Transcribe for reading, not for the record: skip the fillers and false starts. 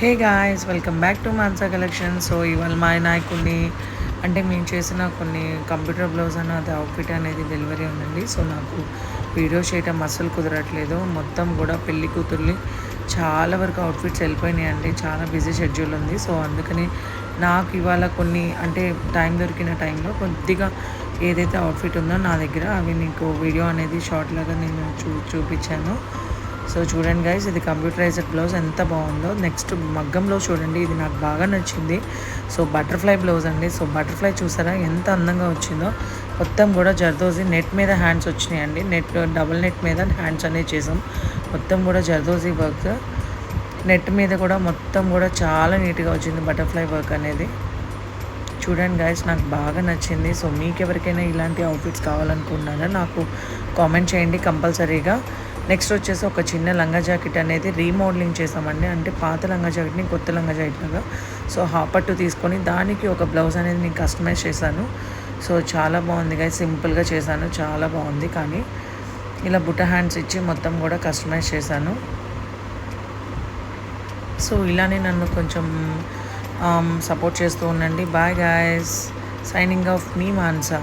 Hey guys, welcome back to Mansa collection. So ఇవాళ మా నాయకుడిని అంటే మేము చేసిన కొన్ని కంప్యూటర్ బ్లౌజ్ అన్న అది అవుట్ఫిట్ అనేది డెలివరీ ఉందండి. సో నాకు వీడియో చేయటం అస్సలు కుదరట్లేదు. మొత్తం కూడా పెళ్లి కూతుర్ని చాలా వరకు అవుట్ఫిట్స్ వెళ్ళిపోయినాయండి. చాలా బిజీ షెడ్యూల్ ఉంది. సో అందుకని నాకు ఇవాళ కొన్ని అంటే టైం దొరికిన టైంలో కొద్దిగా ఏదైతే అవుట్ఫిట్ ఉందో నా దగ్గర అవి మీకు వీడియో అనేది షార్ట్ లాగా నేను చూపించాను. సో చూడండి గైస్, ఇది కంప్యూటరైజ్డ్ బ్లౌజ్ ఎంత బాగుందో. నెక్స్ట్ మగ్గం బ్లౌజ్ చూడండి, ఇది నాకు బాగా నచ్చింది. సో బటర్ఫ్లై బ్లౌజ్ అండి. సో బటర్ఫ్లై చూసారా ఎంత అందంగా వచ్చిందో. మొత్తం కూడా జర్దోజీ నెట్ మీద హ్యాండ్స్ వచ్చినాయండి. డబుల్ నెట్ మీద హ్యాండ్స్ అనేది చేసాం. మొత్తం కూడా జర్దోజీ వర్క్ నెట్ మీద కూడా మొత్తం కూడా చాలా నీట్గా వచ్చింది బటర్ఫ్లై వర్క్ అనేది. చూడండి గైస్, నాకు బాగా నచ్చింది. సో మీకు ఎవరికైనా ఇలాంటి అవుట్ఫిట్స్ కావాలనుకున్నారా నాకు కామెంట్ చేయండి కంపల్సరీగా. నెక్స్ట్ వచ్చేసి ఒక చిన్న లంగా జాకెట్ అనేది రీమోడలింగ్ చేసామండి. అంటే పాత లంగా జాకెట్ని కొత్త లంగా జాకెట్ లాగా సో హాపట్టు తీసుకొని దానికి ఒక బ్లౌజ్ అనేది నేను కస్టమైజ్ చేశాను. సో చాలా బాగుంది గైస్, సింపుల్గా చేశాను, చాలా బాగుంది. కానీ ఇలా బుట్ట హ్యాండ్స్ ఇచ్చి మొత్తం కూడా కస్టమైజ్ చేశాను. సో ఇలానే నన్ను కొంచెం సపోర్ట్ చేస్తూ ఉండండి. బాయ్ గాయస్, సైనింగ్ ఆఫ్ మీ మాన్సా.